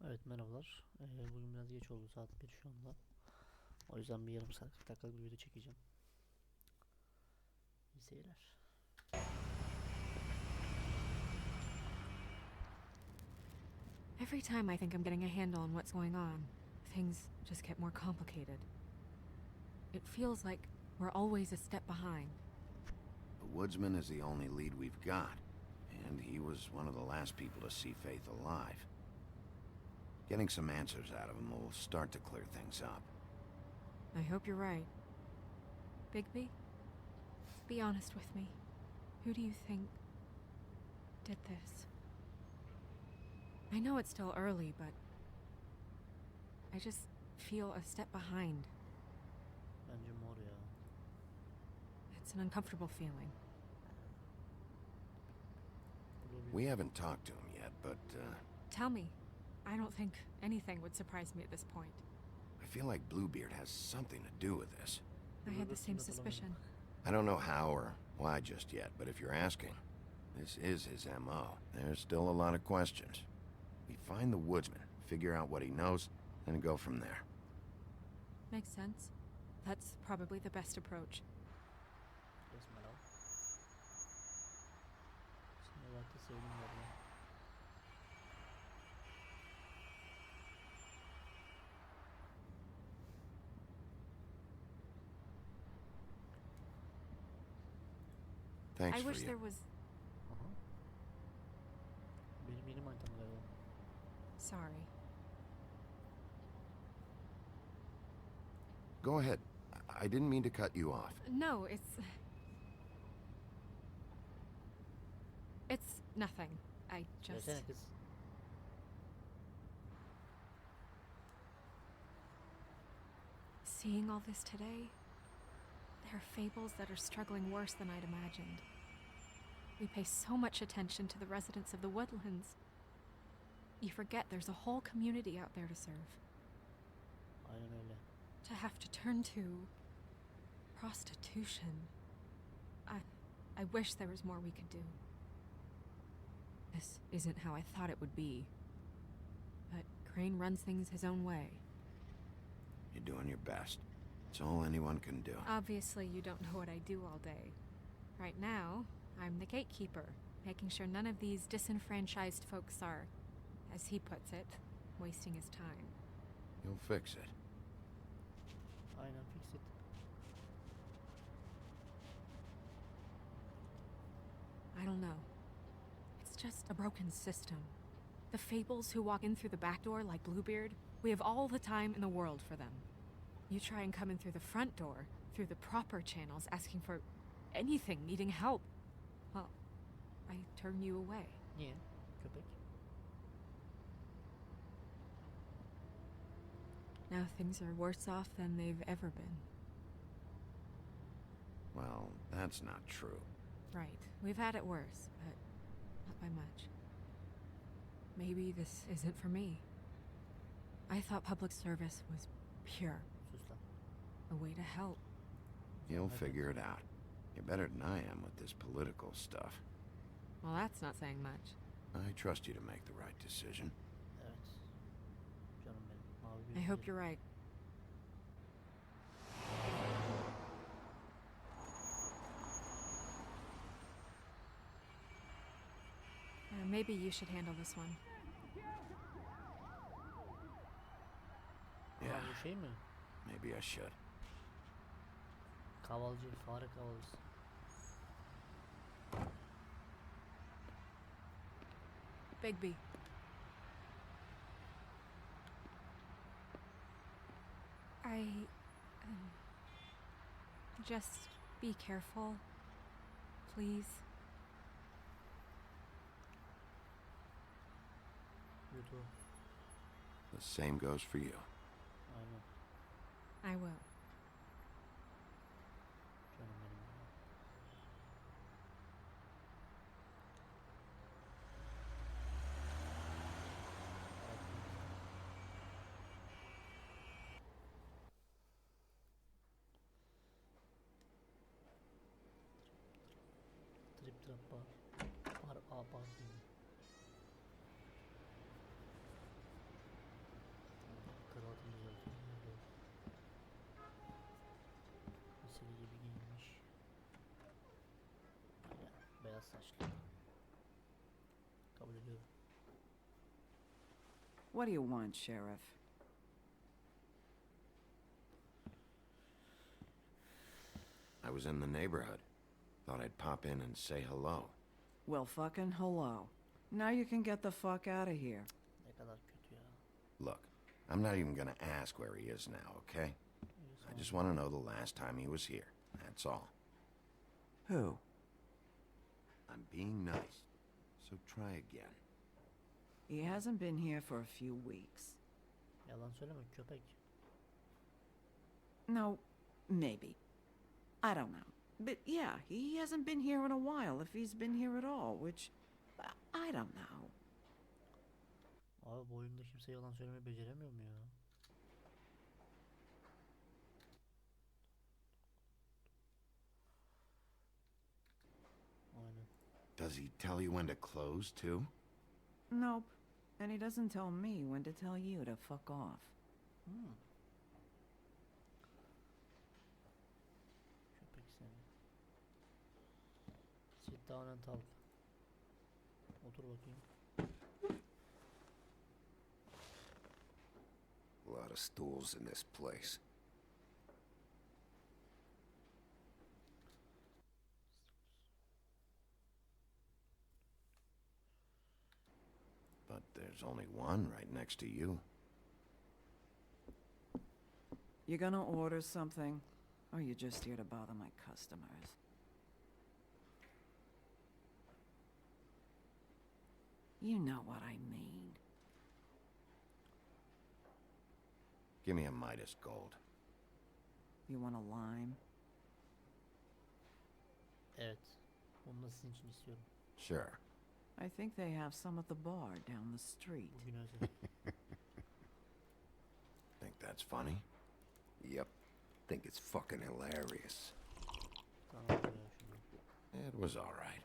Evet, merhabalar. Bugün biraz geç oldu, saat 1 şu anda. O yüzden bir yarım saat 40 dakikalık bir video çekeceğim. İyi seyirler. Every time I think I'm getting a handle on what's going on, things just get more complicated. It feels like we're always a step behind. The woodsman is the only lead we've got, and he was one of the last people to see Faith alive. Getting some answers out of him will start to clear things up. I hope you're right. Bigby, be honest with me. Who do you think did this? I know it's still early, but I just feel a step behind. Bence mor ya. It's an uncomfortable feeling. We haven't talked to him yet, but Tell me. I don't think anything would surprise me at this point. I feel like Bluebeard has something to do with this. I had the same suspicion. I don't know how or why just yet, but if you're asking, this is his M.O. There's still a lot of questions. We find the woodsman, figure out what he knows, and go from there. Makes sense. That's probably the best approach. Yes, madam. Şimdi vakti sevdim ya. Thanks I for wish you. there was... Aha. Benim yeni manitam galiba. Sorry. Go ahead. I didn't mean to cut you off. No, It's nothing. I just... Söylesene kız. Seeing all this today, there are fables that are struggling worse than I'd imagined. We pay so much attention to the residents of the woodlands. You forget there's a whole community out there to serve. Aynen öyle. To have to turn to prostitution. I wish there was more we could do. This isn't how I thought it would be. But Crane runs things his own way. You're doing your best. It's all anyone can do. Obviously, you don't know what I do all day. Right now, I'm the gatekeeper, making sure none of these disenfranchised folks are, as he puts it, wasting his time. You'll fix it. Aynen, fix it. I don't know. It's just a broken system. The fables who walk in through the back door like Bluebeard, we have all the time in the world for them. You try and come in through the front door, through the proper channels, asking for anything, needing help. Well, I turn you away. Niye? Köpek. Now things are worse off than they've ever been. Well, that's not true. Right. We've had it worse, but not by much. Maybe this isn't for me. I thought public service was pure, Sus lan. a way to help. You'll figure it out. You're better than I am with this political stuff. Well, that's not saying much. I trust you to make the right decision. Evet. Canım benim. Mavi I hope gözlü. you're right. Maybe you should handle this one. Aa, Yeah, bu şey mi? maybe I should. Kavalcı, fare kavalcısı. Bigby. Just be careful, please. YouTube. The same goes for you. Aynen. I will. Canım benim. Gappar. Pardon. Kravatını düzeltiyor. Misali gibi giyinmiş. Yani beyaz saçlı. Kabul ediyorum. What do you want, Sheriff? I was in the neighborhood. Thought I'd pop in and say hello. Well, fucking hello. Now you can get the fuck out of here. Ne kadar kötü ya. Look, I'm not even gonna ask where he is now, okay? I just want to know the last time he was here. That's all. Who? I'm being nice, so try again. He hasn't been here for a few weeks. Yalan söyleme köpek. No, maybe. I don't know. But yeah, he hasn't been here in a while, if he's been here at all, which... I don't know. Abi bu oyunda kimse yalan söylemeyi beceremiyor mu ya? Aynen. Does he tell you when to close, too? Nope. And he doesn't tell me when to tell you to fuck off. Köpek seni. Sit down and talk. Otur bakayım. A lot of stools in this place. But there's only one right next to you. You gonna order something? Or you just here to bother my customers? You know what I mean. Give me a Midas Gold. You want a lime? Evet. Bunu da sizin için istiyorum. Sure. I think they have some at the bar down the street. Bugün özel. Think that's funny? Yep. Think it's fucking hilarious. Tamam ya şunu. It was all right.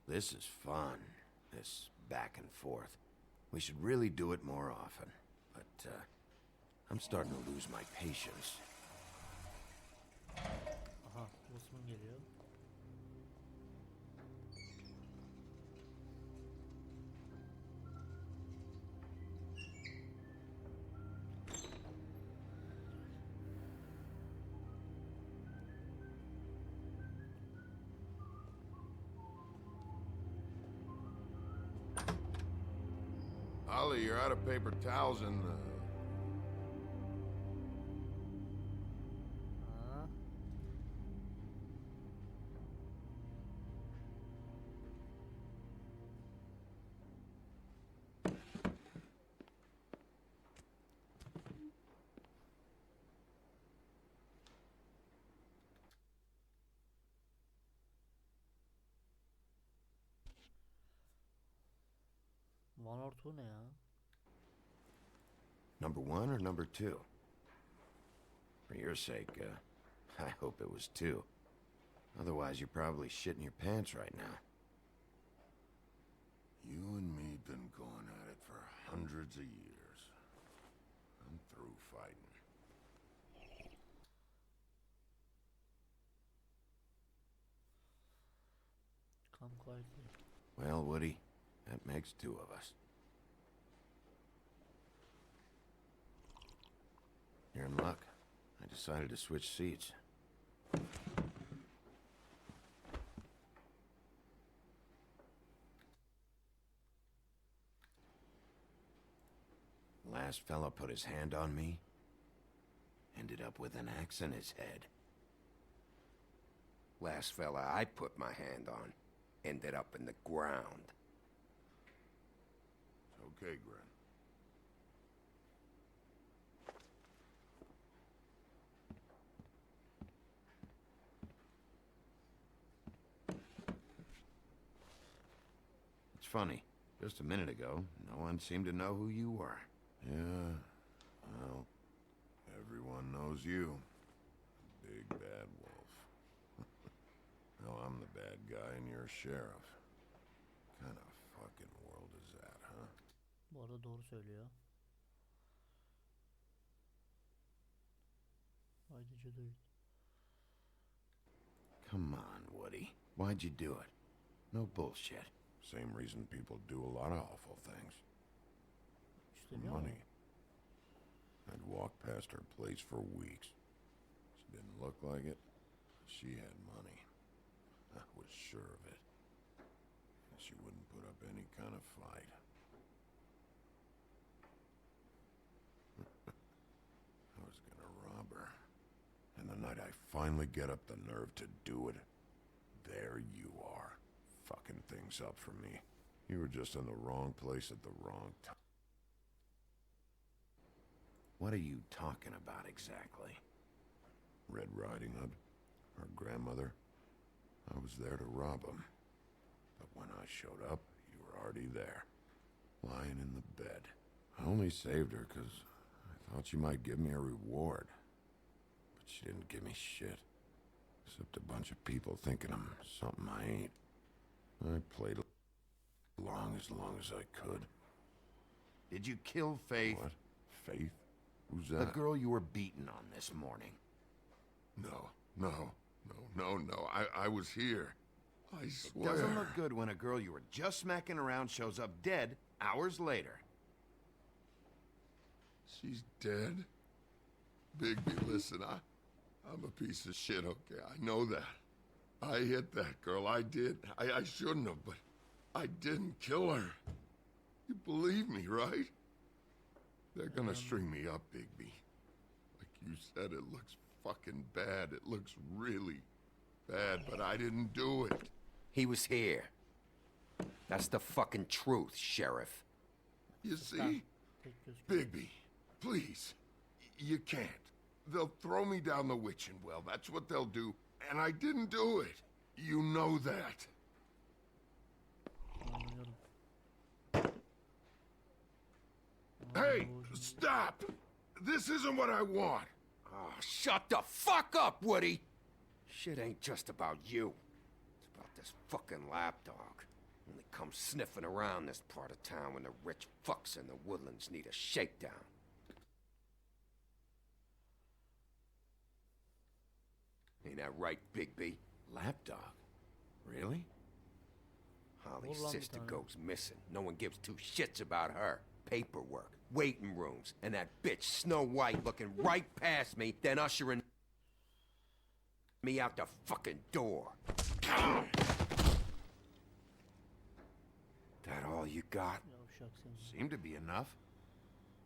This is fun. This back and forth. We should really do it more often. But, I'm starting to lose my patience. Aha, Osman geliyor. Ollie, you're out of paper towels and Ha. One or two ne ya? Number one or number two? For your sake, I hope it was two. Otherwise, you're probably shitting your pants right now. you and me been going at it for hundreds of years. I'm through fighting. Come quietly. Well, Woody, that makes two of us. You're in luck. I decided to switch seats. Last fella put his hand on me. Ended up with an axe in his head. Last fella I put my hand on ended up in the ground. It's okay, Gren. It's funny. Just a minute ago, no one seemed to know who you were. Yeah, well, everyone knows you. Big bad wolf. Now I'm the bad guy and you're sheriff. Kind of fucking world is that, huh? Bu arada doğru söylüyor. Ayrıca değil. Come on, Woody. Why'd you do it? No bullshit. Same reason people do a lot of awful things. İstemiyor Money. mu? I'd walk past her place for weeks. She didn't look like it. She had money. I was sure of it. She wouldn't put up any kind of fight. I was gonna rob her. And the night I finally get up the nerve to do it, there you are, fucking things up for me. You were just in the wrong place at the wrong time. What are you talking about exactly? Red Riding Hood, her grandmother. I was there to rob him. But when I showed up, you were already there, lying in the bed. I only saved her because I thought she might give me a reward. But she didn't give me shit. Except a bunch of people thinking I'm something I ain't. I played along as I could. Did you kill Faith? What? Faith? Who's The that? girl you were beating on this morning. No. I was here. I swear. Doesn't look good when a girl you were just smacking around shows up dead hours later. She's dead? Bigby, listen, I'm a piece of shit, okay? I know that. I hit that girl, I did. I shouldn't have, but I didn't kill her. You believe me, right? They're gonna string me up, Bigby. Like you said, it looks fucking bad. It looks really bad, but I didn't do it. He was here. That's the fucking truth, Sheriff. You see? Tek göz. Bigby, please. You can't. They'll throw me down the witching well. That's what they'll do. And I didn't do it. You know that. Anlıyorum. Hey, stop! This isn't what I want. Oh, shut the fuck up, Woody! Shit ain't just about you. It's about this fucking lapdog. Only comes sniffing around this part of town when the rich fucks in the woodlands need a shakedown. Ain't that right, Bigby? Lapdog? Really? Holly's Hold on, sister Tony. goes missing. No one gives two shits about her. Paperwork, waiting rooms, and that bitch Snow White looking right past me, then ushering me out the fucking door. That all you got? Yavşak seni. Seemed to be enough.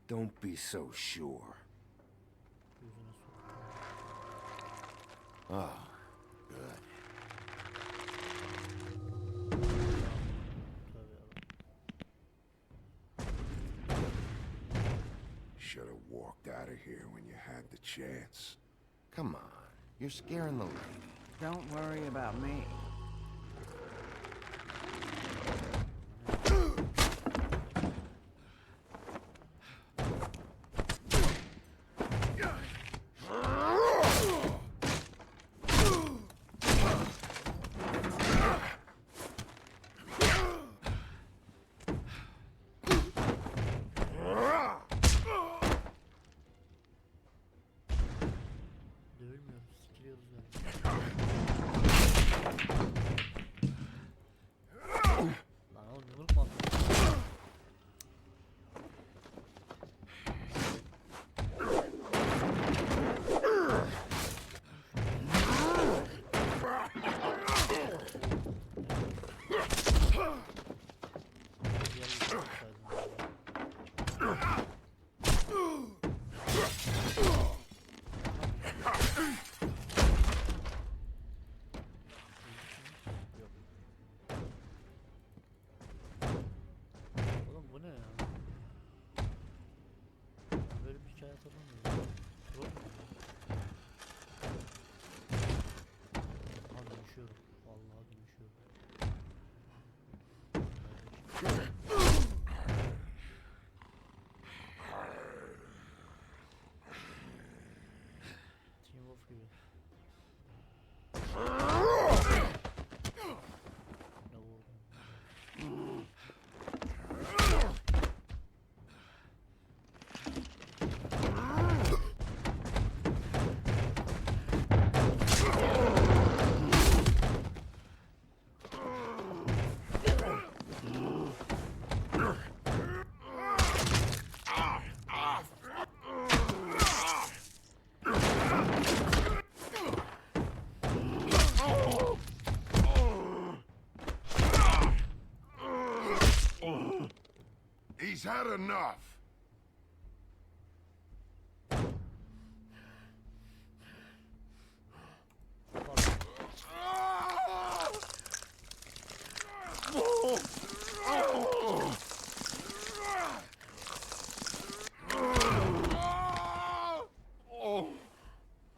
Don't be so sure. Yüzüne sok. Oh, good. Tövbe yarabbim. Should have walked out of here when you had the chance. Come on. You're scaring the lady. Don't worry about me. Dövülmüyoruz. Sikiliyoruz yani. Lan oğlum yumruk mu atıyorsun? Diğer bir yapsaydın. Yok. Oğlum bu ne ya? Ben böyle bir hikaye hatırlamıyorum. Troll mu? Aha dönüşüyorum. Vallahi dönüşüyorum. He's had enough.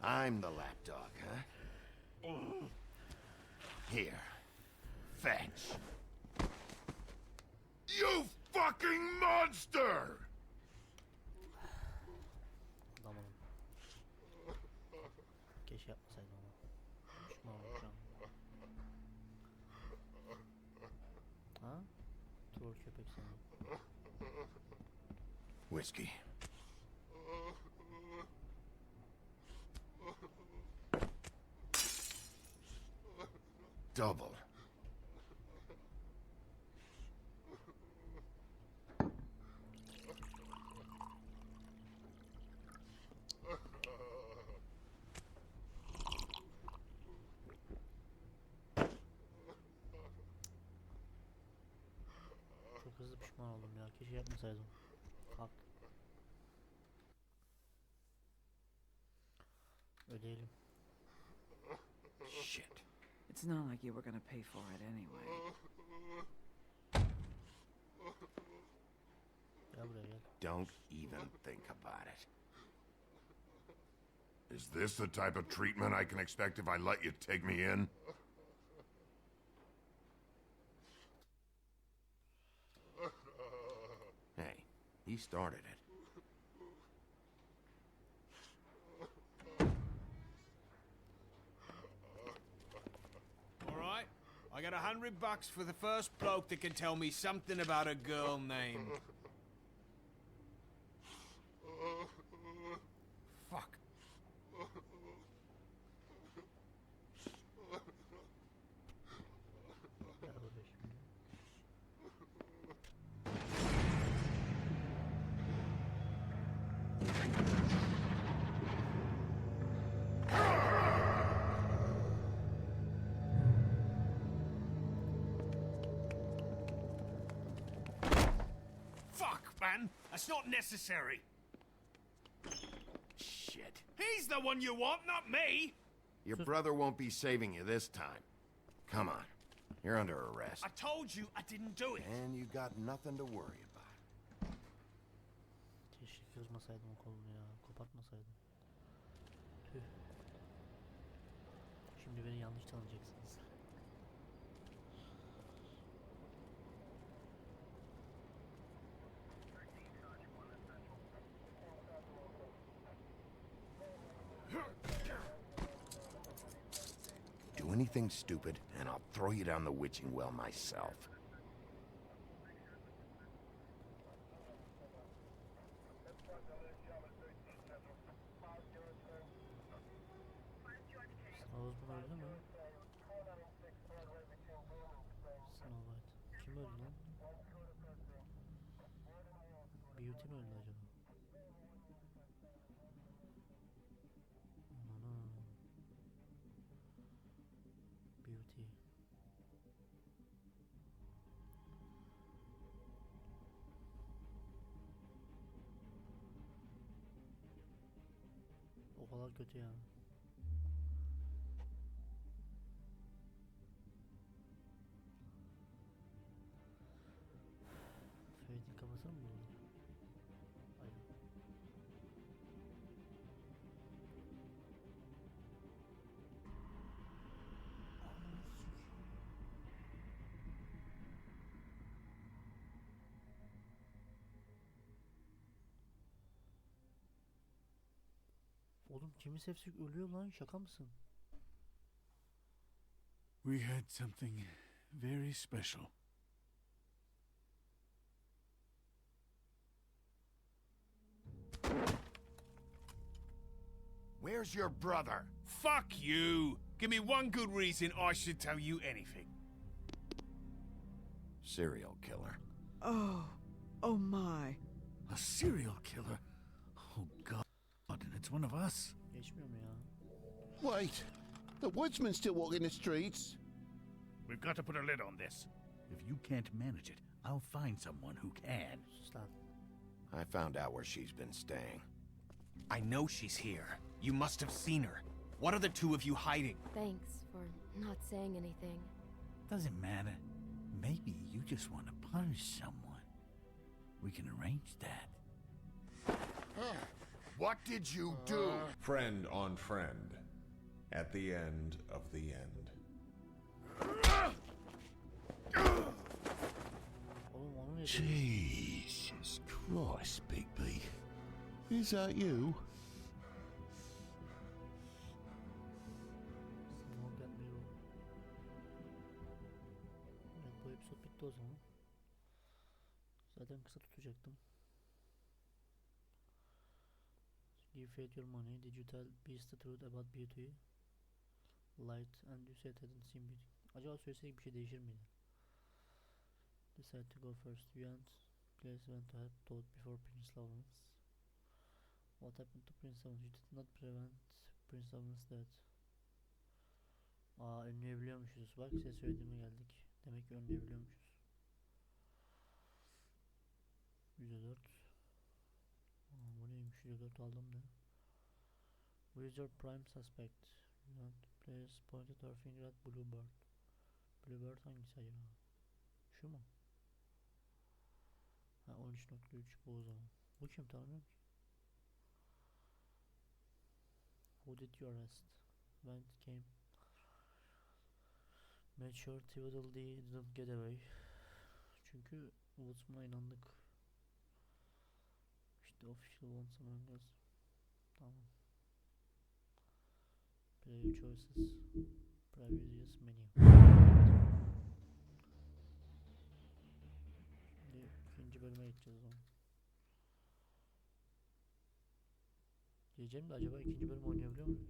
I'm the lapdog, huh? Here. Fetch. You fucking monster! Adamım. Keşke yapmasaydım ama. Pişman oldum şu an. Ha? Troll köpek seni. Whiskey. Double. Çok hızlı pişman oldum ya. Keşke yapmasaydım. Kalk. Ödeyelim. Shit. It's not like you were gonna pay for it anyway. Gel buraya gel. Don't even think about it. Is this the type of treatment I can expect if I let you take me in? Hey, he started it. All right, I got $100 for the first bloke that can tell me something about a girl named... Fuck. Gel buraya şimdi. Fuck, man! That's not necessary! Shit. He's the one you want, not me! Your brother won't be saving you this time. Come on. You're under arrest. I told you I didn't do it! And you got nothing to worry about. Keşke kırmasaydım o kolunu ya. Kopartmasaydım. Tüh. Şimdi beni yanlış tanıyacaksınız. Do anything stupid, and I'll throw you down the witching well myself. Osman öldü mü? Snow White. Kim öldü lan? Beauty mi öldü acaba? Ana. Beauty. O kadar kötü ya. Fade'in kafasını mı buldular? Aynen. Oğlum kimi sevsek ölüyor lan, şaka mısın? We had something very special. Where's your brother? Fuck you! Give me one good reason I should tell you anything. Serial killer. Oh my. A serial killer? Oh, God. And it's one of us. Geçmiyor mu ya? Wait, the woodsman's still walking the streets. We've got to put a lid on this. If you can't manage it, I'll find someone who can. Sus lan. I found out where she's been staying. I know she's here. You must have seen her. What are the two of you hiding? Thanks for not saying anything. Doesn't matter. Maybe you just want to punish someone. We can arrange that. What did you do? Friend on friend. At the end of the end. Oğlum onu ne diyor? Jesus Christ, Big B. Is that you? Smoke at me, bro. Evet, bu episode bitti o zaman. Zaten kısa tutacaktım. Give Fate your money. Did you tell Beast the truth about beauty? Light and you said hadn't seen beauty. Acaba söyleseydik bir şey değişir miydi? Decide to go first. You and place went to help Toad before Prince Lawrence. What happened to Prince Lawrence? You did not prevent Prince Lawrence's death. Aa, önleyebiliyormuşuz. Bak size söylediğime geldik. Demek ki önleyebiliyormuşuz. %4. Aa, bu neymiş? %4 aldım da. Who is your prime suspect? You want to place pointed our finger at Bluebird. Bluebird hangisi acaba? Şu mu? Ha, 13.3 bu o zaman. Bu kim, tanımıyorum ki. Who did you arrest? When it came? Made sure Tweedledee didn't get away. Çünkü Woodsman'a inandık. İşte official wants among us. Tamam. Play your choices. Previous menu. Şimdi ikinci bölüme geçeceğiz o zaman. Diyeceğim de acaba ikinci bölüm oynayabiliyor muyuz?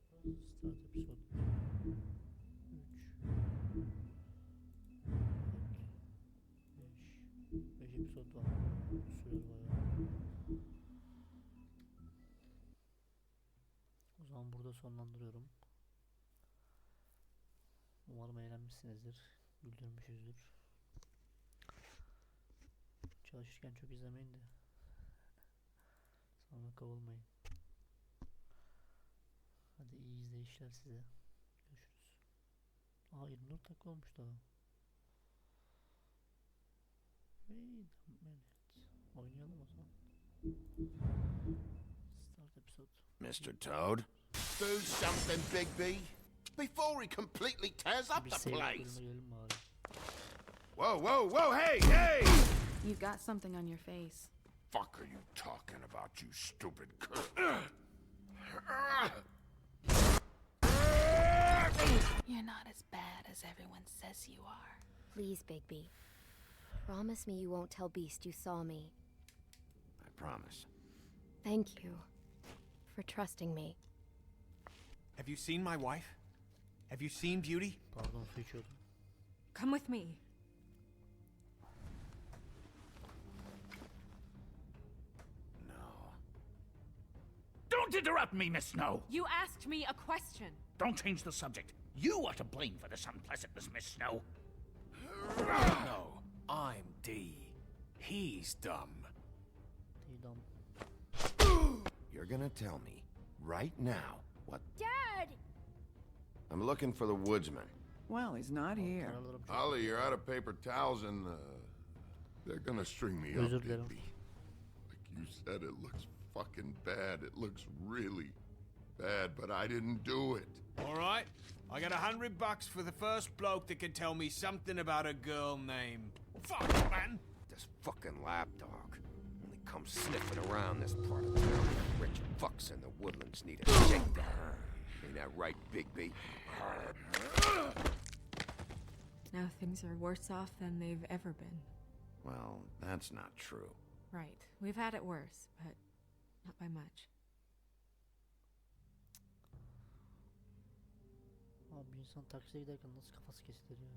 Start episode 3 5 episode var. Sürer bayağı. O zaman burada sonlandırıyorum. Umarım eğlenmişsinizdir. Güldürmüşüzdür. Çalışırken çok izlemeyin de sonra kovulmayın. Hadi iyi izleyişler size. Görüşürüz. Aa, 24 dakika olmuş daha. Wait a minute. Oynayalım o zaman. Start episode. Mr. Toad? Do something, Big B. Before he completely tears up Bir the save place. bölüme gelelim bari. Whoa, whoa, whoa, hey, hey! You've got something on your face. Fuck are you talking about, you stupid You're not as bad as everyone says you are. Please, Bigby. Promise me you won't tell Beast you saw me. I promise. Thank you for trusting me. Have you seen my wife? Have you seen Beauty? Pardon, su içiyordum. Come with me. No. Don't interrupt me, Miss Snow! You asked me a question. Don't change the subject. You are to blame for this unpleasantness, Miss Snow. No, I'm D. He's dumb. Didam. You're gonna tell me right now what... Dad! I'm looking for the woodsman. Well, he's not here. Kararlarım çok. Ollie, you're out of paper towels and, they're gonna string me up, Özür dilerim. Digby. Like you said, it looks fucking bad. It looks really bad, but I didn't do it. All right, I got $100 for the first bloke that can tell me something about a girl named... Fuck, man! This fucking lapdog only comes sniffing around this part of town. Rich fucks in the woodlands need a shakedown. Ain't that right, Bigby? Now things are worse off than they've ever been. Well, that's not true. Right. We've had it worse, but not by much. Abi bir insan taksiye giderken nasıl kafası kesilir ya?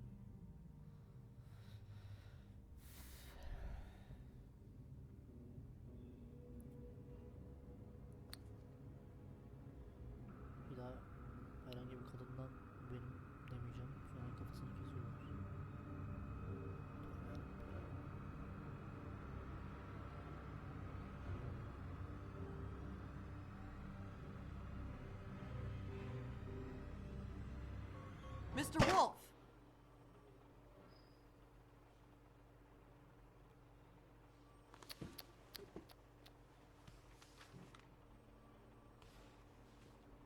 Bir daha herhangi bir kadından benim demeyeceğim. Sonra kafasını kesiyorlar. Mr. Wolf!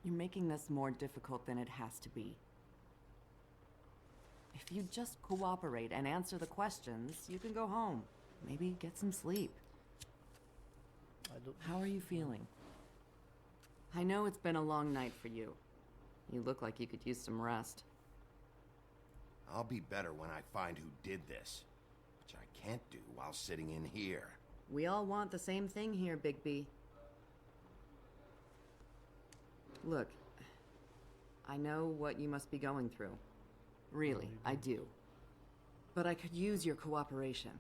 You're making this more difficult than it has to be. If you just cooperate and answer the questions, you can go home. Maybe get some sleep. How are you feeling? I know it's been a long night for you. You look like you could use some rest. I'll be better when I find who did this, which I can't do while sitting in here. We all want the same thing here, Bigby. Look, I know what you must be going through. Really, I do. But I could use your cooperation.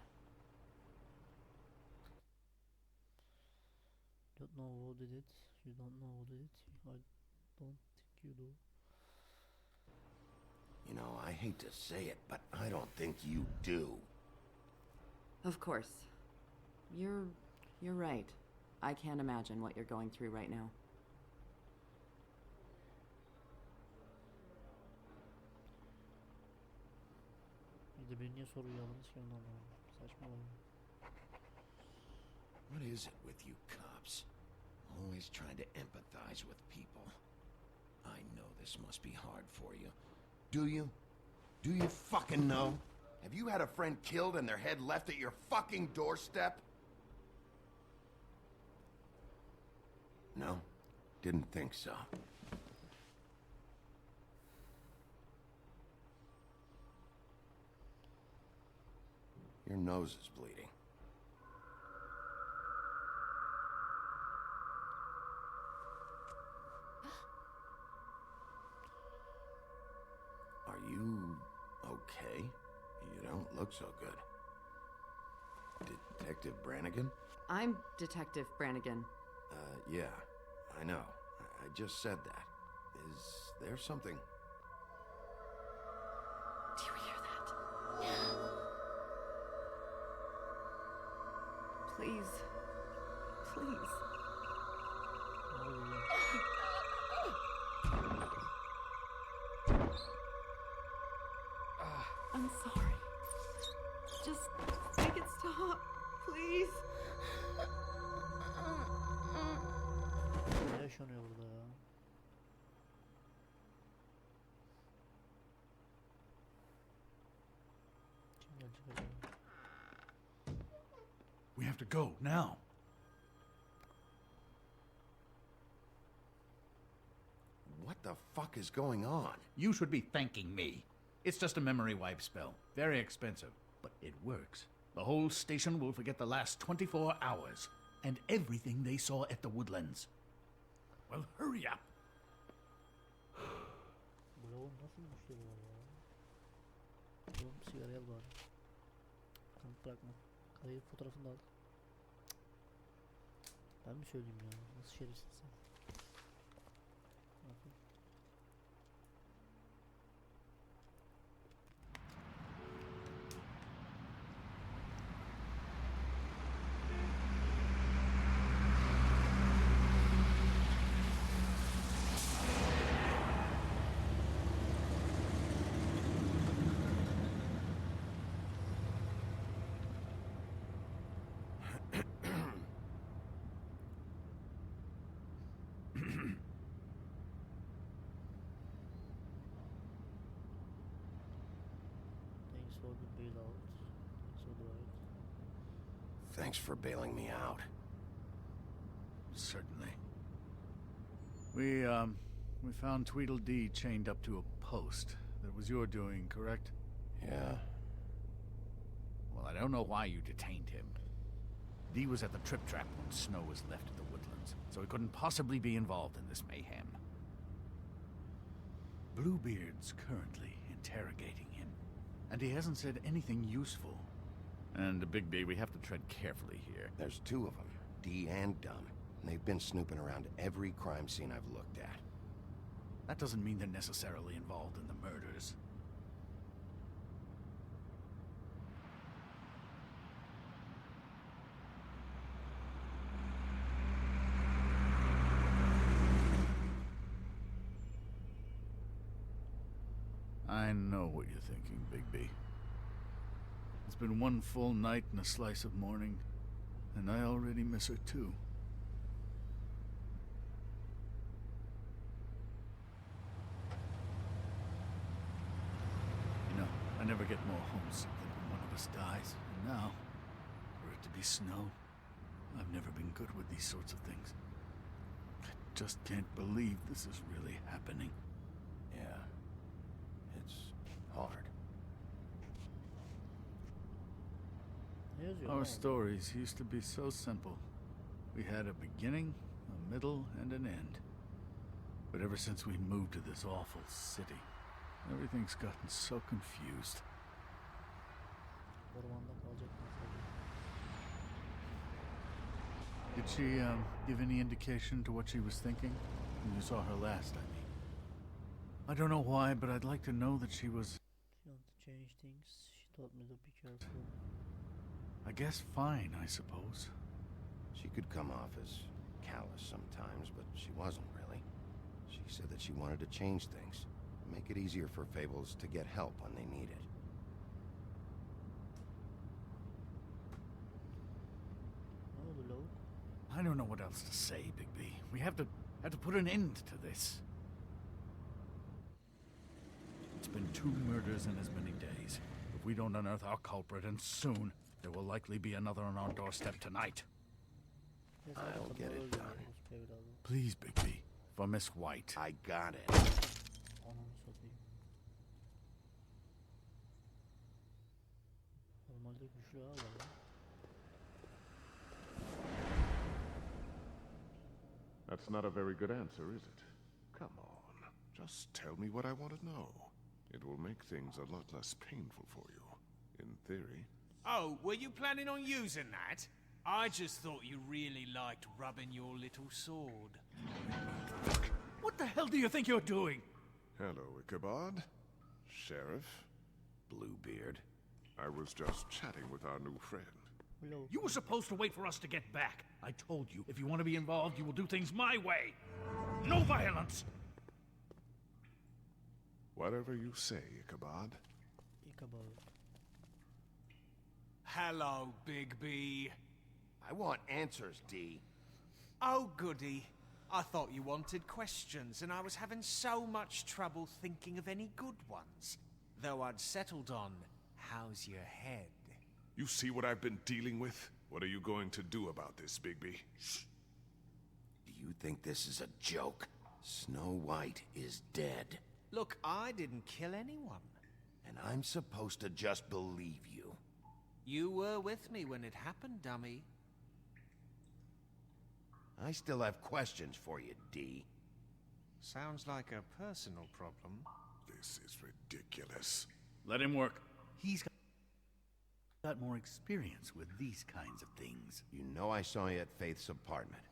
Don't know who did it. You don't know who did it. I don't think you do. You know, I hate to say it, but I don't think you do. Of course. You're right. I can't imagine what you're going through right now. Bir de beni niye soruyu aldınız ki ondan anlamadım. Saçmalama. What is it with you cops? Always trying to empathize with people. I know this must be hard for you. Do you? Do you fucking know? Have you had a friend killed and their head left at your fucking doorstep? No? Didn't think so. Your nose is bleeding. Are you okay? You don't look so good. Detective Brannigan? I'm Detective Brannigan. Yeah, I know. I just said that. Is there something? Do you hear that? Please. Please. I'm sorry. Just make it stop, please. Ne yaşanıyor burada ya? Kim gelecek acaba? We have to go now. What the fuck is going on? You should be thanking me. It's just a memory wipe spell. Very expensive, but it works. The whole station will forget the last 24 hours and everything they saw at the Woodlands. Well, hurry up. Bloğun nasıl müşteri var ya? Oğlum sigara al bari. Kanıt bırakma. Kayıt fotoğrafını da al. Ben mi söyleyeyim ya? Nasıl şerifsin sen? Bakın. Thanks for the bailout. Thanks for the ride. Thanks for bailing me out. Certainly. We found Tweedledee chained up to a post. That was your doing, correct? Yeah. Well, I don't know why you detained him. Dee was at the Trip Trap when Snow was left at the Woodlands, so he couldn't possibly be involved in this mayhem. Bluebeard's currently interrogating him, and he hasn't said anything useful. And Bigby, we have to tread carefully here. There's two of them, Dee and Dumb. And they've been snooping around every crime scene I've looked at. That doesn't mean they're necessarily involved in the murders. I know what you're thinking, Bigby. It's been one full night and a slice of morning, and I already miss her too. You know, I never get more homesick than when one of us dies. And now, for it to be snow, I've never been good with these sorts of things. I just can't believe this is really happening. Yeah. It's hard. Here's your Our mom. stories used to be so simple. We had a beginning, a middle, and an end. But ever since we moved to this awful city, everything's gotten so confused. Ormanda kalacak mesajı. Did she, give any indication to what she was thinking? When you saw her last, I mean. I don't know why, but I'd like to know that she was, She wants to change things. She told me to be careful. I guess, fine, I suppose. She could come off as callous sometimes, but she wasn't really. She said that she wanted to change things, make it easier for Fables to get help when they need it. Ne oldu lavuk? I don't know what else to say, Bigby. We have to put an end to this. It's been 2 murders in as many days. If we don't unearth our culprit, and soon, there will likely be another on our doorstep tonight. Neyse, I'll hadi get kadınları it done. öldürüyoruz evladım. Please, Bigby. For Miss White. I got it. Ananı satayım. Normalde güçlü ha var ya. That's not a very good answer, is it? Come on. Just tell me what I want to know. It will make things a lot less painful for you. In theory. Oh, were you planning on using that? I just thought you really liked rubbing your little sword. What the hell do you think you're doing? Hello, Ichabod. Sheriff. Bluebeard. I was just chatting with our new friend. Lavuk. You were supposed to wait for us to get back. I told you, if you want to be involved, you will do things my way. No violence! Whatever you say, Ichabod. Ichabod. Hello, Bigby. I want answers, D. Oh, goody. I thought you wanted questions, and I was having so much trouble thinking of any good ones. Though I'd settled on, how's your head? You see what I've been dealing with? What are you going to do about this, Bigby? Do you think this is a joke? Snow White is dead. Look, I didn't kill anyone. And I'm supposed to just believe you. You were with me when it happened, dummy. I still have questions for you, D. Sounds like a personal problem. This is ridiculous. Let him work. He's got more experience with these kinds of things. You know I saw you at Faith's apartment.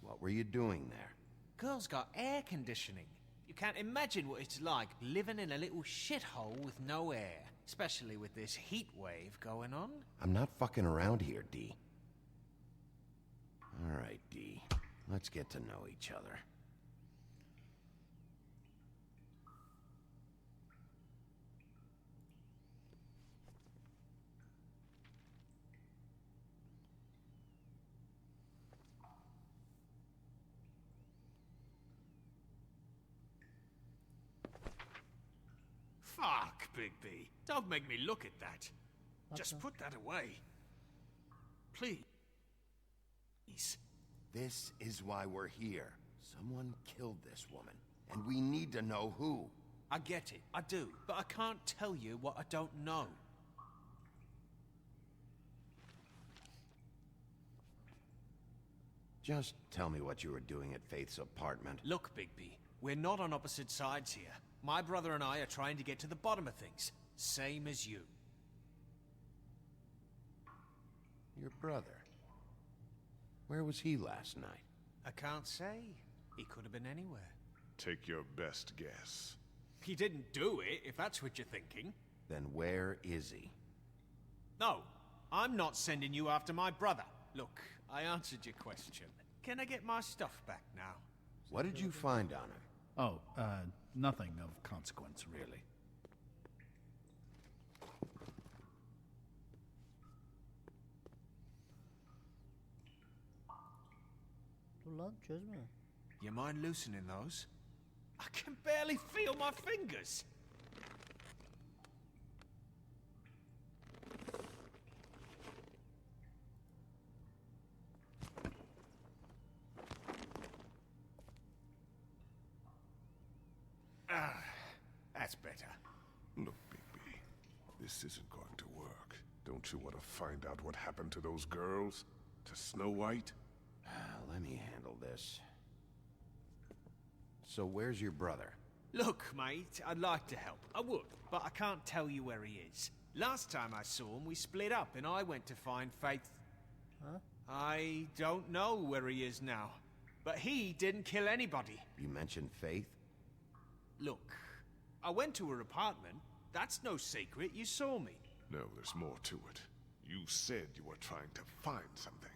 What were you doing there? Girl's got air conditioning. You can't imagine what it's like living in a little shithole with no air. Especially with this heat wave going on. I'm not fucking around here, D. All right, D. Let's get to know each other. Fuck, Bigby. Don't make me look at that. Just Okay. put that away. Please. This is why we're here. Someone killed this woman, and we need to know who. I get it, I do, but I can't tell you what I don't know. Just tell me what you were doing at Faith's apartment. Look, Bigby, we're not on opposite sides here. My brother and I are trying to get to the bottom of things. Same as you. Your brother. Where was he last night? I can't say. He could have been anywhere. Take your best guess. He didn't do it, if that's what you're thinking. Then where is he? No, I'm not sending you after my brother. Look, I answered your question. Can I get my stuff back now? What did you find on him? Oh, nothing of consequence, really. lan çözme. You mind loosening those? I can barely feel my fingers. Ah, that's better. Look, Bigby, this isn't going to work. Don't you want to find out what happened to those girls? To Snow White? Let me handle this. So where's your brother? Look, mate, I'd like to help. I would, but I can't tell you where he is. Last time I saw him, we split up and I went to find Faith. Huh? I don't know where he is now, but he didn't kill anybody. You mentioned Faith? Look, I went to her apartment. That's no secret. You saw me. No, there's more to it. You said you were trying to find something.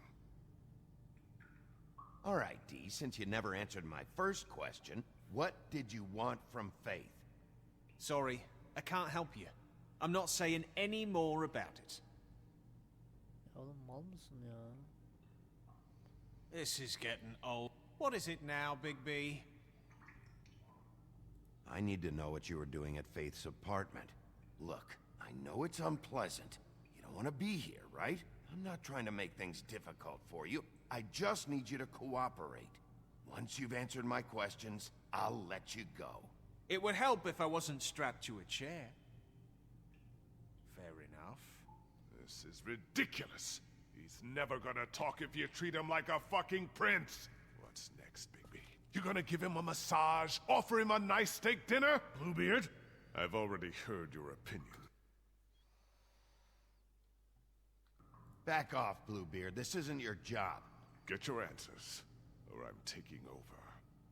All right, Dee, since you never answered my first question, what did you want from Faith? Sorry, I can't help you. I'm not saying any more about it. Ya oğlum mal mısın ya? This is getting old. What is it now, Big B? I need to know what you were doing at Faith's apartment. Look, I know it's unpleasant. You don't want to be here, right? I'm not trying to make things difficult for you. I just need you to cooperate. Once you've answered my questions, I'll let you go. It would help if I wasn't strapped to a chair. Fair enough. This is ridiculous. He's never gonna talk if you treat him like a fucking prince. What's next, Bigby? You gonna give him a massage? Offer him a nice steak dinner? Bluebeard? I've already heard your opinion. Back off, Bluebeard. This isn't your job. Get your answers, or I'm taking over.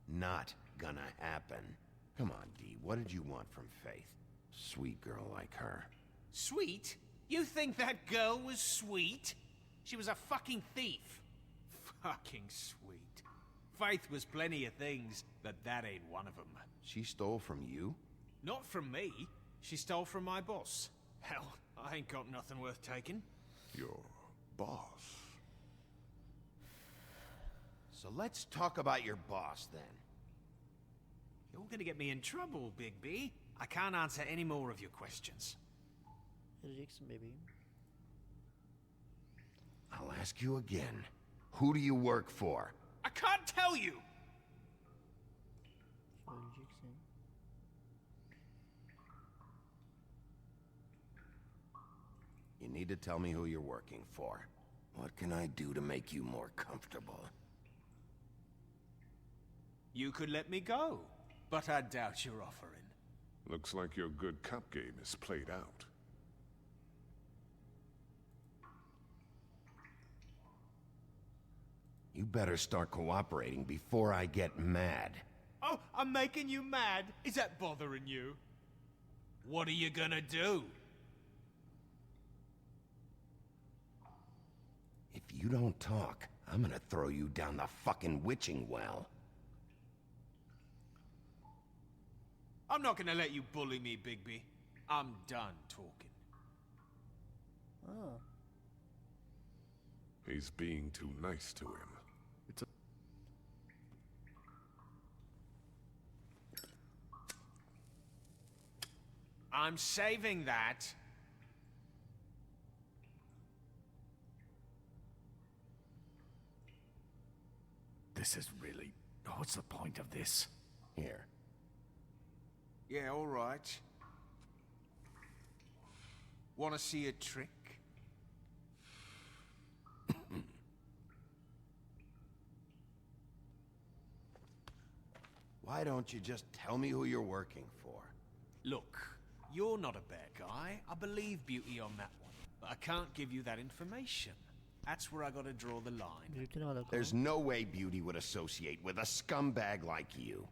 Not gonna happen. Come on, Dee. What did you want from Faith? Sweet girl like her. Sweet? You think that girl was sweet? She was a fucking thief. Fucking sweet. Faith was plenty of things, but that ain't one of them. She stole from you? Not from me. She stole from my boss. Hell, I ain't got nothing worth taking. Your boss? So let's talk about your boss, then. You're gonna get me in trouble, Big B. I can't answer any more of your questions. Vereceksin bebeğim. I'll ask you again. Who do you work for? I can't tell you! Söyleyeceksin. You need to tell me who you're working for. What can I do to make you more comfortable? You could let me go, but I doubt you're offering. Looks like your good cop game is played out. You better start cooperating before I get mad. Oh, I'm making you mad? Is that bothering you? What are you gonna do? If you don't talk, I'm gonna throw you down the fucking witching well. I'm not gonna let you bully me, Bigby. I'm done talking. Aa, He's being too nice to him. It's a... I'm saving that. This is really... What's the point of this? Here. Yeah, all right. Want to see a trick? Why don't you just tell me who you're working for? Look, you're not a bad guy. I believe Beauty on that one. But I can't give you that information. That's where I gotta draw the line. Beauty ne alakalı? There's no way Beauty would associate with a scumbag like you.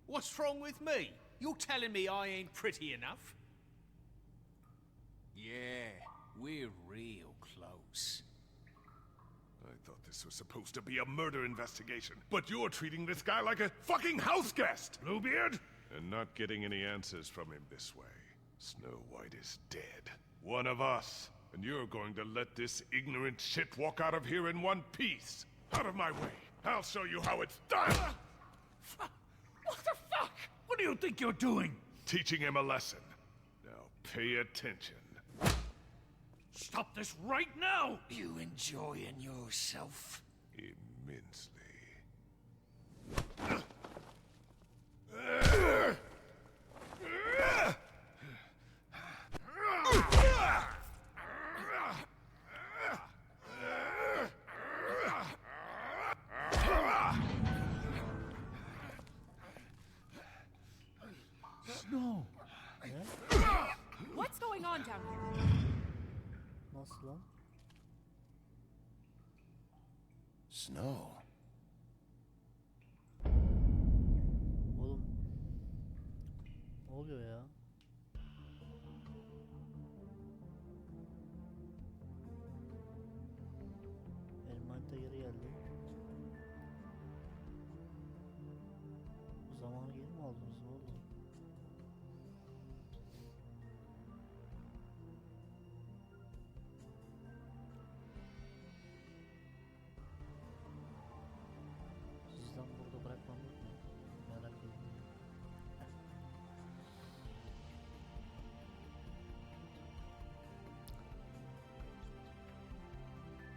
What's wrong with me? You're telling me I ain't pretty enough? Yeah, we're real close. I thought this was supposed to be a murder investigation, but you're treating this guy like a fucking house guest, Bluebeard! And not getting any answers from him this way. Snow White is dead. One of us. And you're going to let this ignorant shit walk out of here in one piece. Out of my way. I'll show you how it's done! What the fuck? What do you think you're doing? Teaching him a lesson. Now pay attention. Stop this right now! You enjoying yourself? Immensely. No. What's going on down here? Nasıl lan? Snow. Oğlum. Ne oluyor ya? Elmanita geri geldi. Zamanı geri mi aldınız? Ne oldu? Sizden burada bırakmam yok mu? Merak ediyorum.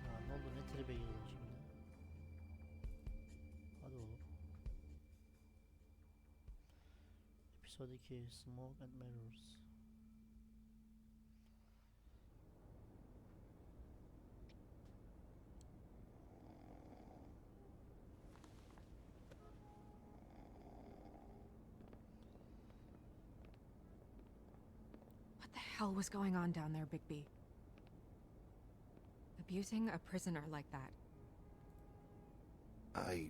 Ya ne oldu? Ne tribe girdin şimdi? Hadi oğlum. Episode 2 Smoke and Mirrors. What the hell was going on down there, Bigby? Abusing a prisoner like that. I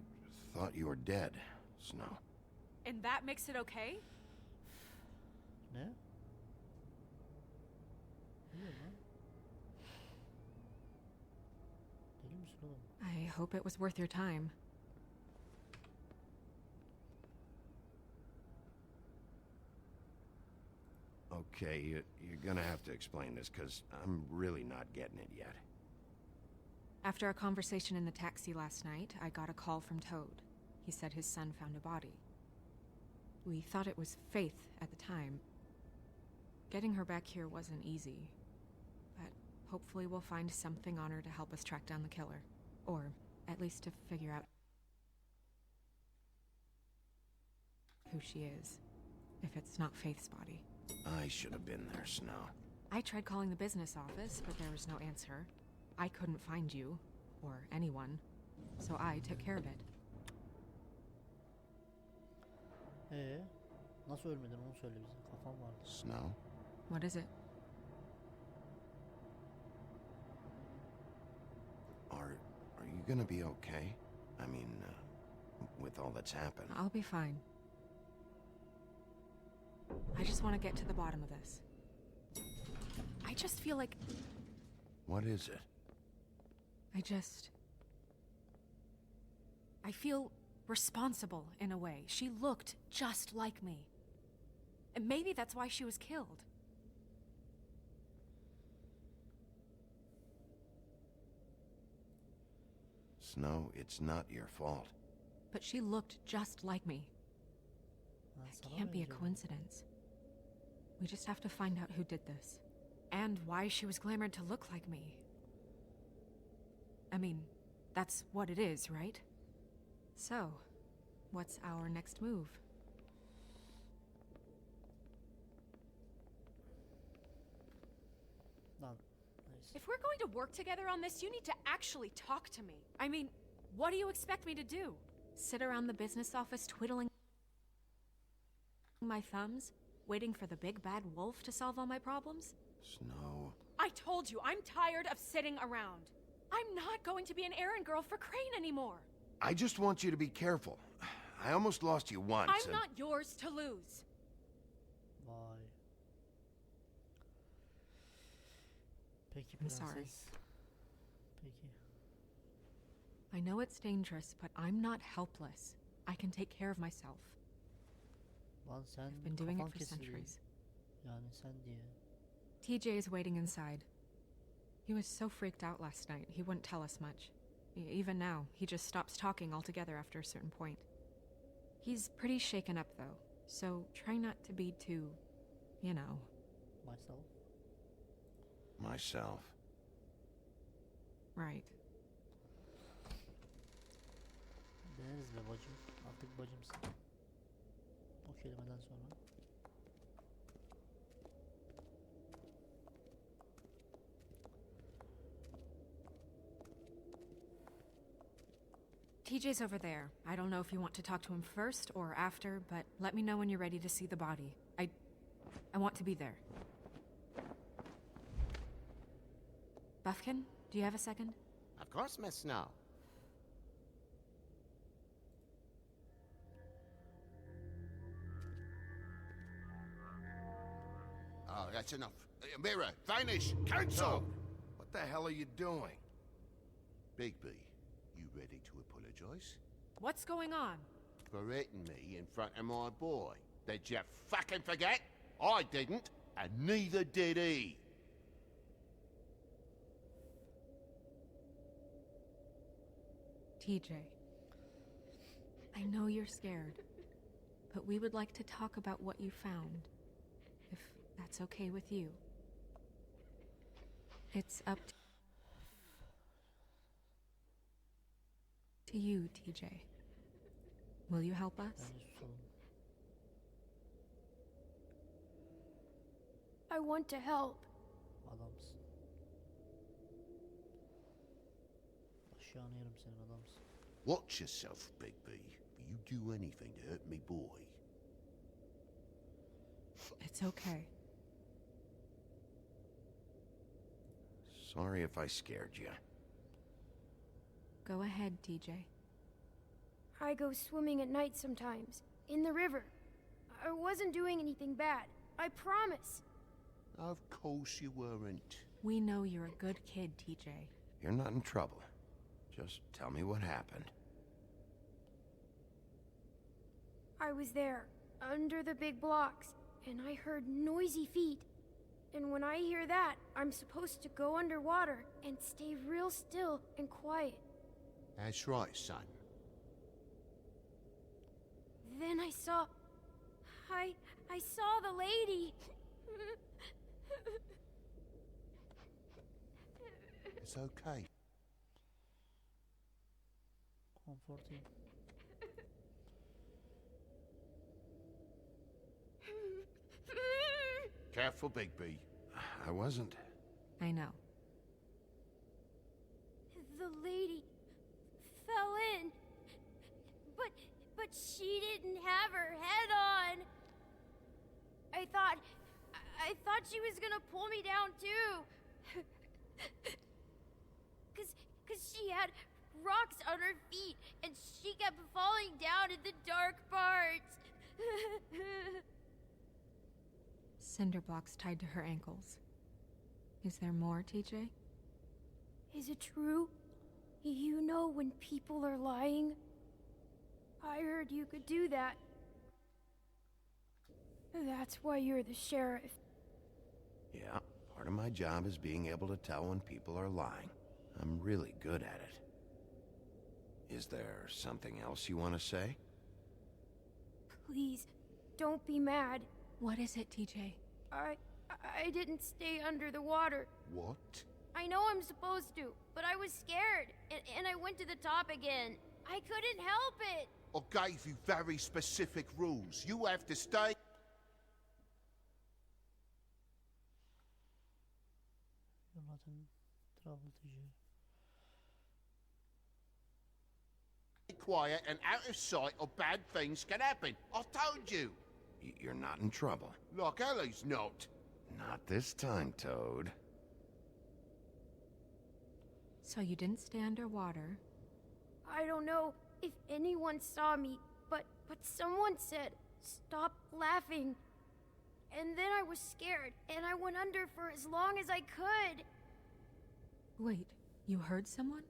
thought you were dead, Snow. And that makes it okay? Ne? Ne diyor lan? Deli misin oğlum? I hope it was worth your time. Okay, you're gonna have to explain this, because I'm really not getting it yet. After a conversation in the taxi last night, I got a call from Toad. He said his son found a body. We thought it was Faith at the time. Getting her back here wasn't easy, but hopefully we'll find something on her to help us track down the killer. Or at least to figure out who she is, if it's not Faith's body. I should have been there, Snow. I tried calling the business office, but there was no answer. I couldn't find you, or anyone, so I took care of it. Nasıl ölmedin onu söyle bize. Kafam vardı. Snow? What is it? Are you gonna be okay? I mean, with all that's happened. I'll be fine. I just want to get to the bottom of this. I just feel like... What is it? I feel responsible in a way. She looked just like me. And maybe that's why she was killed. Snow, it's not your fault. But she looked just like me. That can't be a coincidence. We just have to find out who did this. And why she was glamored to look like me. I mean, that's what it is, right? So, what's our next move? If we're going to work together on this, you need to actually talk to me. I mean, what do you expect me to do? Sit around the business office twiddling my thumbs, waiting for the big bad wolf to solve all my problems? Snow. I told you, I'm tired of sitting around. I'm not going to be an errand girl for Crane anymore. I just want you to be careful. I almost lost you once. I'm not yours to lose. Vay. Peki I'm prenses. sorry. Peki. I know it's dangerous, but I'm not helpless. I can take care of myself. Lan sen I've been doing it kafan for kesildi. centuries. Yani sen diye. TJ is waiting inside. He was so freaked out last night, he wouldn't tell us much. Even now, he just stops talking altogether after a certain point. He's pretty shaken up, though, so try not to be too, you know. Myself. Myself. Right. Deneriz be bacım. Artık bacımsın. O kelimeden sonra. TJ's over there. I don't know if you want to talk to him first or after, but let me know when you're ready to see the body. I want to be there. Buffkin, do you have a second? Of course, Miss Snow. Oh, that's enough. Mirror, vanish, cancel! Toad, what the hell are you doing? Bigby, you ready to apologize? What's going on? For hitting me in front of my boy. Did you fucking forget? I didn't, and neither did he. TJ, I know you're scared, but we would like to talk about what you found, if that's okay with you. It's up to you, TJ. Will you help us? Bence susalım. I want to help. Adamsın. Aşağını yerim senin adamsın. Watch yourself, Bigby. You do anything to hurt me boy. It's okay. Sorry if I scared you. Go ahead, TJ. I go swimming at night sometimes, in the river. I wasn't doing anything bad. I promise. Of course you weren't. We know you're a good kid, TJ. You're not in trouble. Just tell me what happened. I was there, under the big blocks, and I heard noisy feet. And when I hear that, I'm supposed to go underwater and stay real still and quiet. That's right, son. Then I saw... I saw the lady. It's okay. Comforting. Careful, Bigby. I wasn't. I know. The lady fell in. But she didn't have her head on. I thought she was gonna pull me down too. Cause she had rocks on her feet and she kept falling down in the dark parts. Cinder blocks tied to her ankles. Is there more, TJ? Is it true? You know when people are lying? I heard you could do that. That's why you're the sheriff. Yeah, part of my job is being able to tell when people are lying. I'm really good at it. Is there something else you want to say? Please, don't be mad. What is it, TJ? I didn't stay under the water. What? I know I'm supposed to, but I was scared, and I went to the top again. I couldn't help it. I gave you very specific rules. You have to stay You're not in trouble, TJ. quiet and out of sight or bad things can happen. I told you. You're not in trouble. Like Ellie's not. Not this time, Toad. So you didn't stay underwater. I don't know if anyone saw me, but someone said, "Stop laughing." And then I was scared, and I went under for as long as I could. Wait, you heard someone?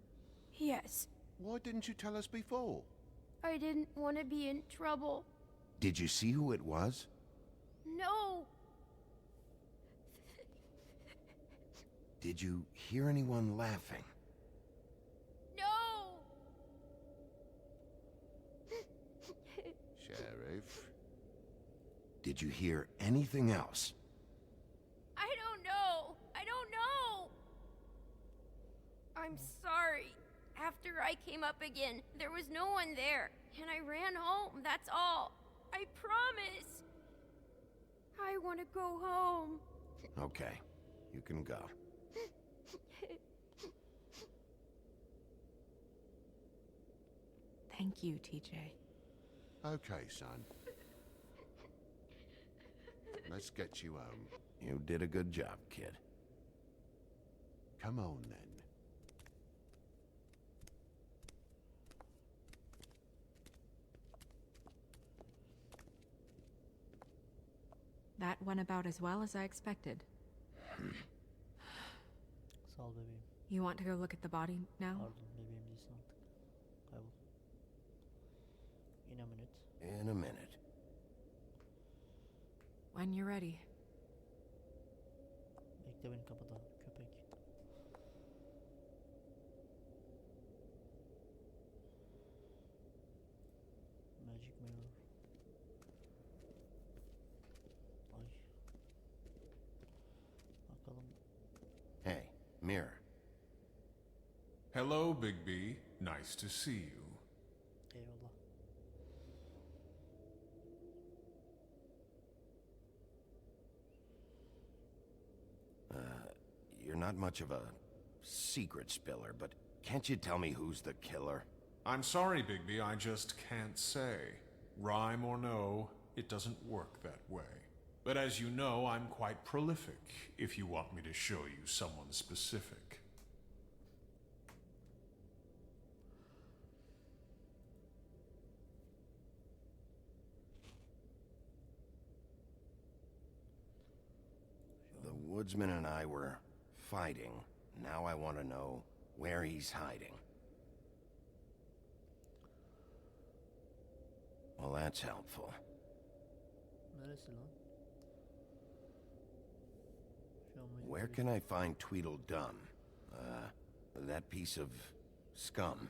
Yes, Why didn't you tell us before? I didn't want to be in trouble. Did you see who it was? No, Did you hear anyone laughing? no! did you hear anything else? I don't know. I don't know. I'm sorry. After I came up again, there was no one there, and I ran home, that's all. I promise. I want to go home. Okay, you can go. Thank you, TJ. Okay, son. Let's get you home. You did a good job, kid. Come on, then. That went about as well as I expected. Sağ ol bebeğim. You want to go look at the body now? Pardon bebeğim değilsin artık. Kaybol. In a minute. In a minute. When you're ready. Bekle beni kapıda köpek. Magic mirror. Ay. Bakalım. Hey, mirror. Hello, Bigby. Nice to see you. Eyvallah. You're not much of a secret spiller, but can't you tell me who's the killer? I'm sorry, Bigby, I just can't say. Rhyme or no, it doesn't work that way. But as you know, I'm quite prolific, if you want me to show you someone specific. The woodsman and I were fighting. Now I want to know where he's hiding. Well, that's helpful. Neresi lan? Şu an mecbur Where can I find Tweedledum? That piece of scum.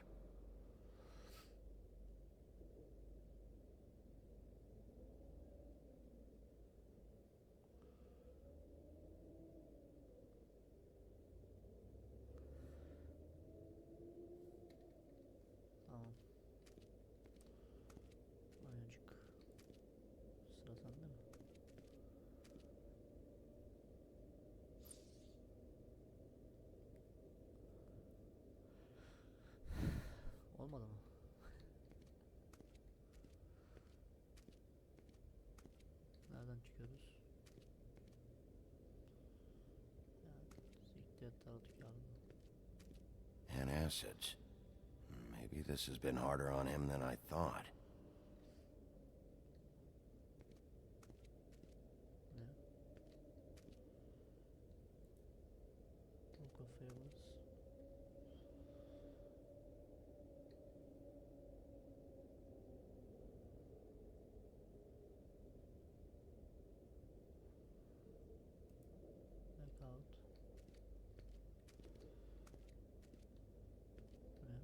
Tamam. Ayacık. Sıra sende mi? Olmadı mı? Nereden çıkıyoruz? Ya, siktir et Tarot yardım. And acids. Maybe this has been harder on him than I thought. Ne? Book of Favors. Back out. Bu ne?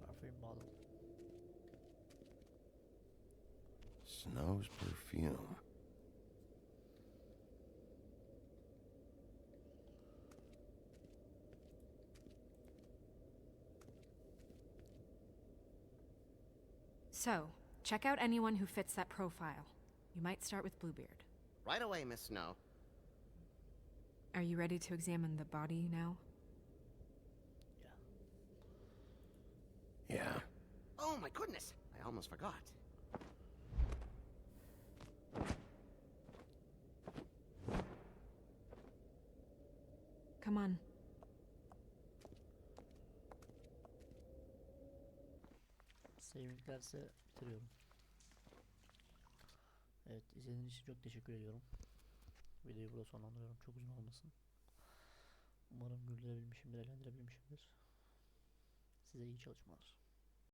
Parfüm bottle. Snow's perfume. So, check out anyone who fits that profile. You might start with Bluebeard. Right away, Miss Snow. Are you ready to examine the body now? Yeah. Oh my goodness, I almost forgot. Come on. Savinglerse bitiriyorum. Evet, izlediğiniz için çok teşekkür ediyorum. Videoyu burada sonlandırıyorum. Çok uzun olmasın. Umarım güldürebilmişimdir, eğlendirebilmişimdir. Size iyi çalışmalar.